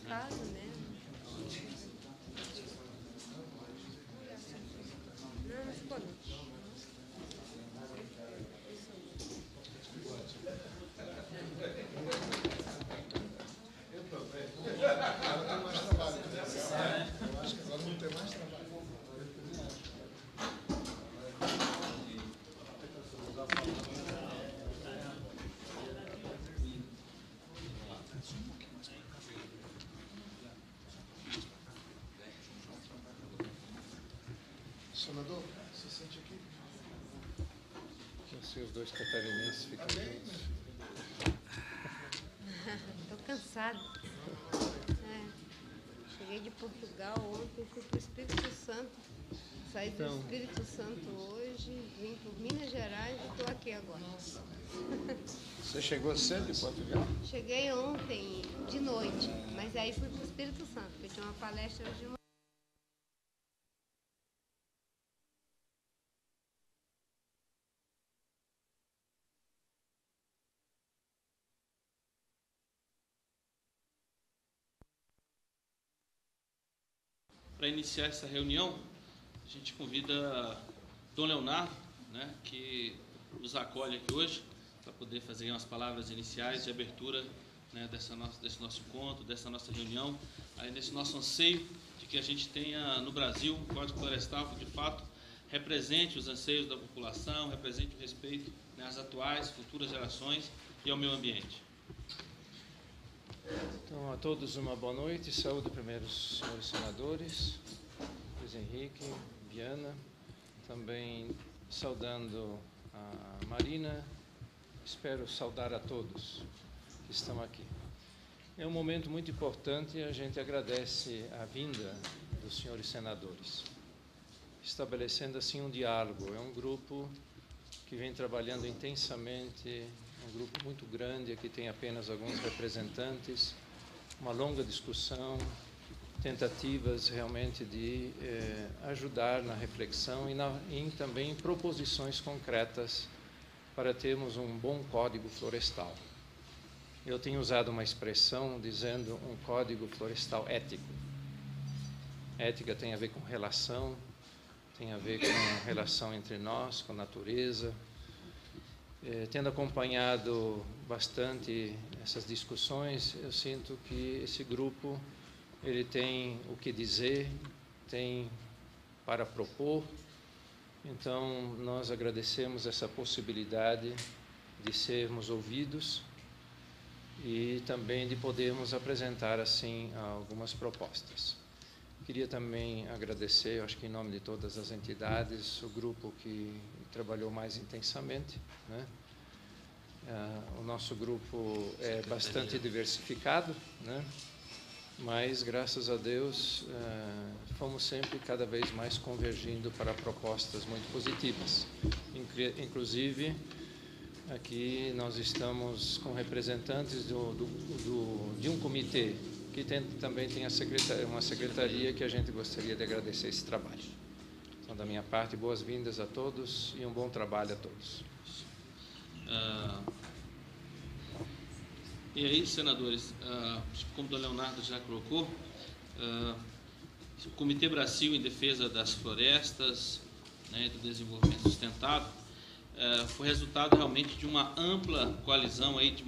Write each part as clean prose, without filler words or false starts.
casa mesmo. Não, não ficou não. Senador, você sente aqui? Assim, os dois catarinenses ficam juntos. Estou cansada. Cheguei de Portugal ontem, fui para o Espírito Santo. Saí do Espírito Santo hoje, vim por Minas Gerais e estou aqui agora. Você chegou cedo de Portugal? Cheguei ontem de noite, mas aí fui para o Espírito Santo, porque tinha uma palestra hoje de manhã. Para iniciar essa reunião, a gente convida Dom Leonardo, né, que nos acolhe aqui hoje, para poder fazer umas palavras iniciais de abertura, né, desse nosso encontro, dessa nossa reunião, aí nesse nosso anseio de que a gente tenha no Brasil um Código Florestal que de fato represente os anseios da população, represente o respeito, né, às atuais, futuras gerações e ao meio ambiente. Então, a todos uma boa noite. Saúdo primeiro os senhores senadores, Luiz Henrique, Viana, também saudando a Marina. Espero saudar a todos que estão aqui. É um momento muito importante e a gente agradece a vinda dos senhores senadores, estabelecendo assim um diálogo. É um grupo que vem trabalhando intensamente, um grupo muito grande, aqui tem apenas alguns representantes, uma longa discussão, tentativas realmente de ajudar na reflexão e também proposições concretas para termos um bom código florestal. Eu tenho usado uma expressão dizendo um código florestal ético. Ética tem a ver com relação, tem a ver com relação entre nós, com a natureza. Tendo acompanhado bastante essas discussões, eu sinto que esse grupo ele tem o que dizer, tem para propor. Então, nós agradecemos essa possibilidade de sermos ouvidos e também de podermos apresentar assim algumas propostas. Queria também agradecer, acho que em nome de todas as entidades, o grupo que trabalhou mais intensamente, né? O nosso grupo é bastante diversificado, né? Mas, graças a Deus, fomos sempre cada vez mais convergindo para propostas muito positivas. Inclusive, aqui nós estamos com representantes de um comitê que também tem uma secretaria que a gente gostaria de agradecer esse trabalho. Então, da minha parte, boas-vindas a todos e um bom trabalho a todos. E aí, senadores, como o Dom Leonardo já colocou, o Comitê Brasil em Defesa das Florestas, né, e do Desenvolvimento Sustentável foi resultado realmente de uma ampla coalizão aí de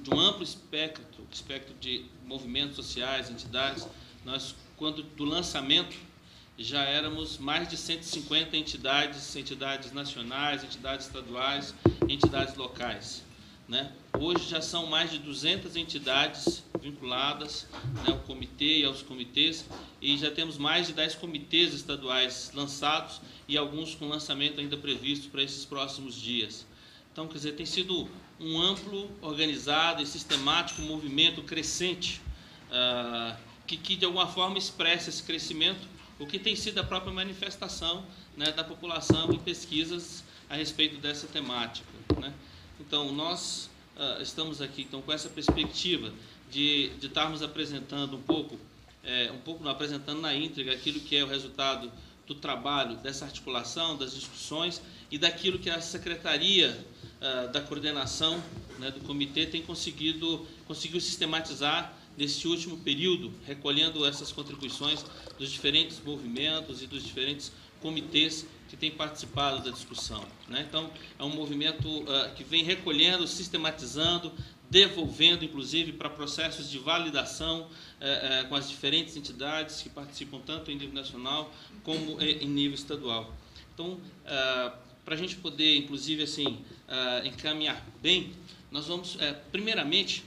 de um amplo espectro de movimentos sociais, entidades. Nós, quando do lançamento, já éramos mais de 150 entidades nacionais, entidades estaduais, entidades locais, né? Hoje já são mais de 200 entidades vinculadas, né, ao comitê e aos comitês, e já temos mais de 10 comitês estaduais lançados e alguns com lançamento ainda previsto para esses próximos dias. Então, quer dizer, tem sido um amplo, organizado e sistemático movimento crescente que de alguma forma expressa esse crescimento, o que tem sido a própria manifestação, né, da população em pesquisas a respeito dessa temática, né? Então, nós estamos aqui então, com essa perspectiva de estarmos apresentando apresentando na íntegra aquilo que é o resultado do trabalho, dessa articulação, das discussões e daquilo que a Secretaria da Coordenação né, do comitê conseguiu sistematizar nesse último período, recolhendo essas contribuições dos diferentes movimentos e dos diferentes comitês que têm participado da discussão, né? Então, é um movimento que vem recolhendo, sistematizando, devolvendo, inclusive, para processos de validação com as diferentes entidades que participam tanto em nível nacional como em nível estadual. Então, para a gente poder, inclusive, assim, encaminhar bem, nós vamos, primeiramente,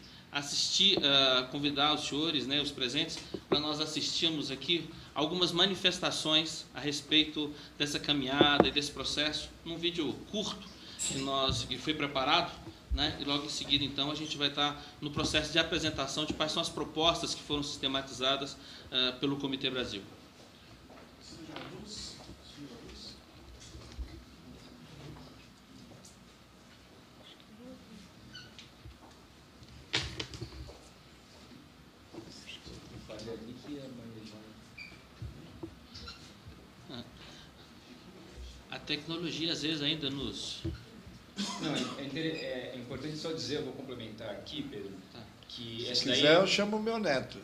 convidar os senhores, né, os presentes, para nós assistirmos aqui algumas manifestações a respeito dessa caminhada e desse processo, num vídeo curto que foi preparado, né, e logo em seguida, então, a gente vai estar no processo de apresentação de quais são as propostas que foram sistematizadas pelo Comitê Brasil. A tecnologia, às vezes, ainda nos... Não, é importante só dizer, eu vou complementar aqui, Pedro, que Se essa quiser, daí... eu chamo o meu neto.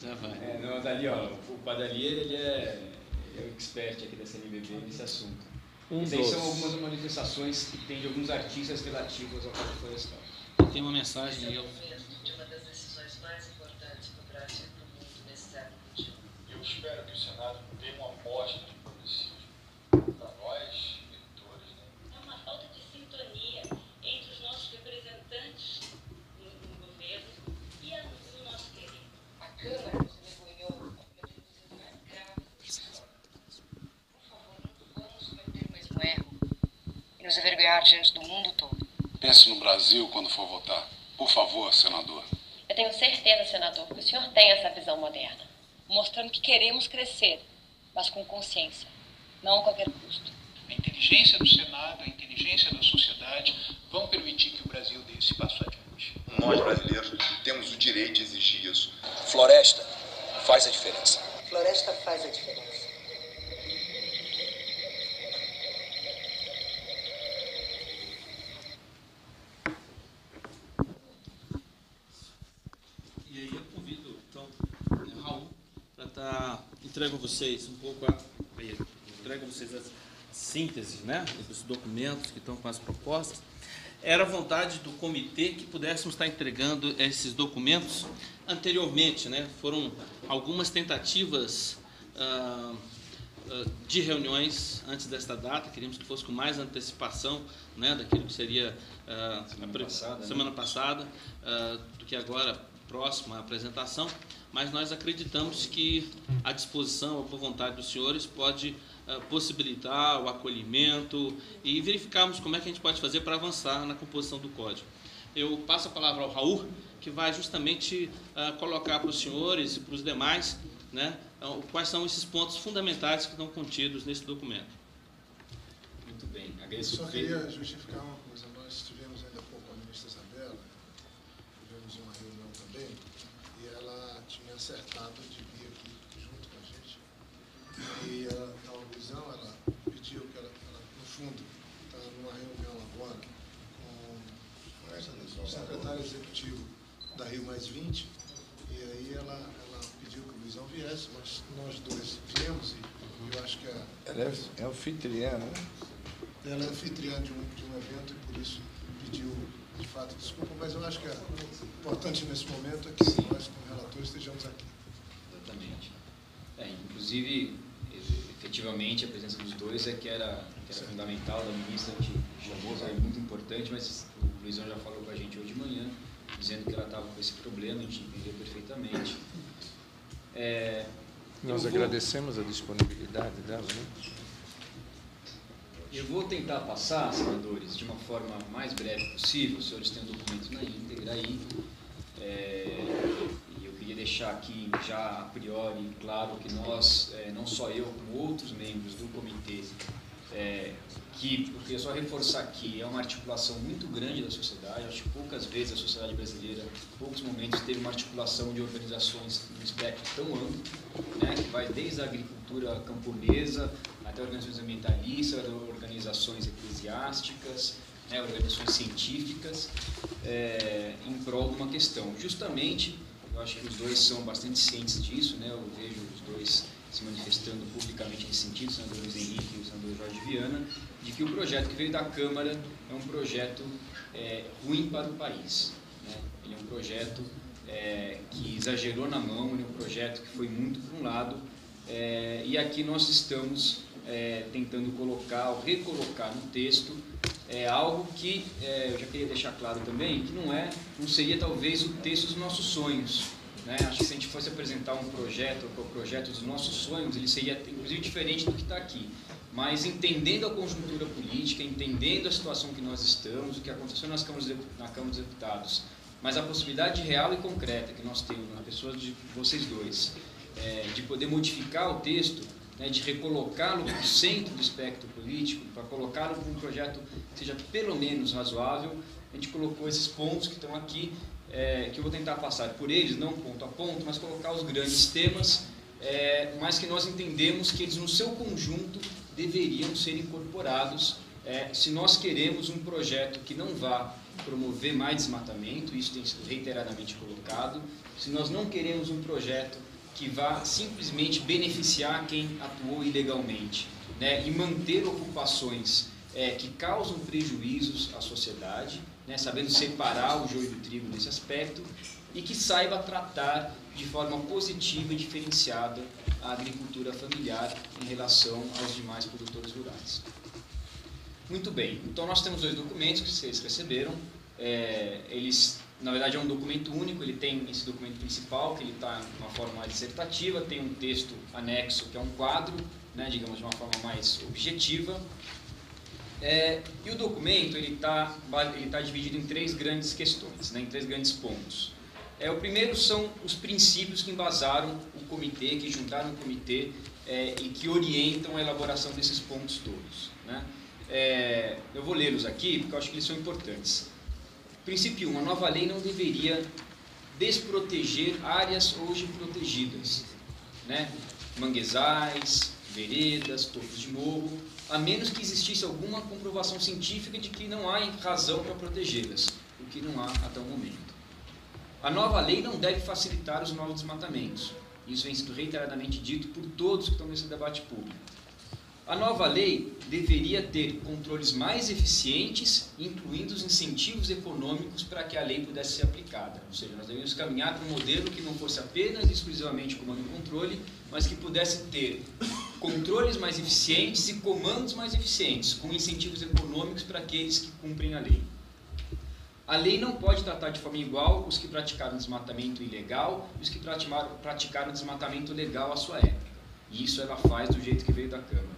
Já vai. Não, dali, ó, o Padali, ele é o expert aqui da CNBB nesse assunto. Essas aí são algumas manifestações que tem de alguns artistas relativos ao Código Florestal. Tem uma mensagem aí. De uma das decisões mais importantes do Brasil e do mundo nesse século XXI. Eu espero que o Senado dê uma amostra de progressismo para nós, eleitores. Né? É uma falta de sintonia entre os nossos representantes no governo e o nosso querido. A Câmara nos envergonhou com medidas mais graves. Por favor, não vamos cometer o mesmo erro e nos envergonhar diante do mundo todo. Pense no Brasil quando for votar. Por favor, senador. Eu tenho certeza, senador, que o senhor tem essa visão moderna, mostrando que queremos crescer, mas com consciência, não a qualquer custo. A inteligência do Senado, a inteligência da sociedade vão permitir que o Brasil dê esse passo adiante. Nós, brasileiros, temos o direito de exigir isso. Floresta faz a diferença. Floresta faz a diferença. E aí eu convido, então, Raul, para estar entrego a vocês um pouco entrego a vocês a síntese, né, dos documentos que estão com as propostas. Era vontade do comitê que pudéssemos estar entregando esses documentos anteriormente, né? Foram algumas tentativas de reuniões antes desta data, queríamos que fosse com mais antecipação, né, daquilo que seria semana passada, do que agora próximo à apresentação, mas nós acreditamos que a disposição, a boa vontade dos senhores pode possibilitar o acolhimento e verificarmos como é que a gente pode fazer para avançar na composição do código. Eu passo a palavra ao Raul, que vai justamente colocar para os senhores e para os demais, né, quais são esses pontos fundamentais que estão contidos nesse documento. Muito bem, agradeço. Só queria justificar uma coisa. Nós tivemos ainda há pouco a ministra Isabela, tivemos uma reunião também, e ela tinha acertado de vir aqui junto com a gente. E na visão, ela pediu que ela no fundo, está numa reunião agora com o secretário executivo da Rio Mais 20, e aí ela pediu que o Luizão viesse, mas nós dois viemos e eu acho que ela é anfitriã, né? Ela é anfitriã de um evento e por isso pediu, de fato, desculpa, mas eu acho que é importante nesse momento é que nós, como relatores, estejamos aqui. Exatamente. Inclusive, efetivamente, a presença dos dois que era fundamental, da ministra que chamou, é muito importante, mas o Luizão já falou com a gente hoje de manhã, dizendo que ela estava com esse problema, a gente entendeu perfeitamente. Nós agradecemos a disponibilidade dela, né? Eu vou tentar passar, senadores, de uma forma mais breve possível. Os senhores têm o documento na íntegra aí. E eu queria deixar aqui já a priori claro que nós, não só eu, como outros membros do comitê, eu queria só reforçar aqui, é uma articulação muito grande da sociedade. Acho que poucas vezes a sociedade brasileira, em poucos momentos, teve uma articulação de organizações num espectro tão amplo, né, que vai desde a agricultura camponesa até organizações ambientalistas, organizações eclesiásticas, né, organizações científicas, em prol de uma questão. Justamente, eu acho que os dois são bastante cientes disso, né, eu vejo os dois se manifestando publicamente nesse sentido, o senador Luiz Henrique e o senador Jorge Viana, de que o projeto que veio da Câmara é um projeto ruim para o país. Né? Ele é um projeto que exagerou na mão, ele é um projeto que foi muito para um lado, e aqui nós estamos tentando colocar ou recolocar no texto algo que eu já queria deixar claro também, que não seria talvez o texto dos nossos sonhos. Né? Acho que se a gente fosse apresentar um projeto, o projeto dos nossos sonhos, ele seria inclusive diferente do que está aqui. Mas entendendo a conjuntura política, entendendo a situação que nós estamos, o que aconteceu na Câmara dos Deputados, mas a possibilidade real e concreta que nós temos na pessoa de vocês dois, de poder modificar o texto, né, de recolocá-lo no centro do espectro político, para colocá-lo para um projeto que seja pelo menos razoável, a gente colocou esses pontos que estão aqui, que eu vou tentar passar por eles, não ponto a ponto, mas colocar os grandes temas, mas que nós entendemos que eles no seu conjunto deveriam ser incorporados se nós queremos um projeto que não vá promover mais desmatamento, isso tem sido reiteradamente colocado, se nós não queremos um projeto que vá simplesmente beneficiar quem atuou ilegalmente, né, e manter ocupações que causam prejuízos à sociedade, né, sabendo separar o joio do trigo nesse aspecto, e que saiba tratar de forma positiva e diferenciada a agricultura familiar em relação aos demais produtores rurais. Muito bem, então nós temos dois documentos que vocês receberam, eles, na verdade, é um documento único, ele tem esse documento principal, que ele está de uma forma mais dissertativa, tem um texto anexo, que é um quadro, né, digamos, de uma forma mais objetiva, e o documento ele tá dividido em três grandes questões, né, em três grandes pontos. O primeiro são os princípios que embasaram o comitê, que juntaram o comitê e que orientam a elaboração desses pontos todos. Né? Eu vou lê-los aqui porque eu acho que eles são importantes. Princípio 1. A nova lei não deveria desproteger áreas hoje protegidas, né? Manguezais, veredas, topos de morro, a menos que existisse alguma comprovação científica de que não há razão para protegê-las, o que não há até o momento. A nova lei não deve facilitar os novos desmatamentos. Isso vem sendo reiteradamente dito por todos que estão nesse debate público. A nova lei deveria ter controles mais eficientes, incluindo os incentivos econômicos para que a lei pudesse ser aplicada. Ou seja, nós deveríamos caminhar para um modelo que não fosse apenas e exclusivamente comando e controle, mas que pudesse ter controles mais eficientes e comandos mais eficientes, com incentivos econômicos para aqueles que cumprem a lei. A lei não pode tratar de forma igual os que praticaram desmatamento ilegal e os que praticaram desmatamento legal à sua época. E isso ela faz do jeito que veio da Câmara.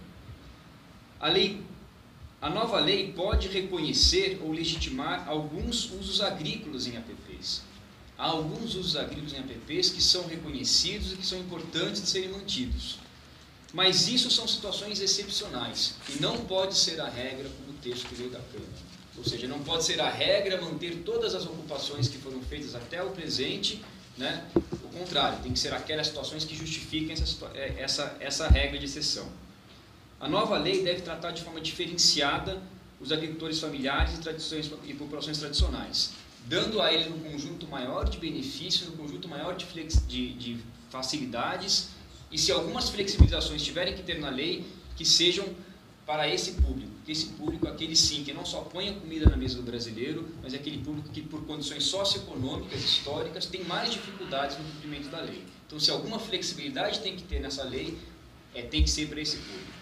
A nova lei pode reconhecer ou legitimar alguns usos agrícolas em APPs. Há alguns usos agrícolas em APPs que são reconhecidos e que são importantes de serem mantidos. Mas isso são situações excepcionais e não pode ser a regra como o texto que veio da Câmara. Ou seja, não pode ser a regra manter todas as ocupações que foram feitas até o presente, né? O contrário, tem que ser aquelas situações que justifiquem essa regra de exceção. A nova lei deve tratar de forma diferenciada os agricultores familiares e populações tradicionais, dando a eles um conjunto maior de benefícios, um conjunto maior de facilidades, e se algumas flexibilizações tiverem que ter na lei, que sejam para esse público, que esse público, aquele sim, que não só põe a comida na mesa do brasileiro, mas é aquele público que, por condições socioeconômicas, históricas, tem mais dificuldades no cumprimento da lei. Então, se alguma flexibilidade tem que ter nessa lei, tem que ser para esse público.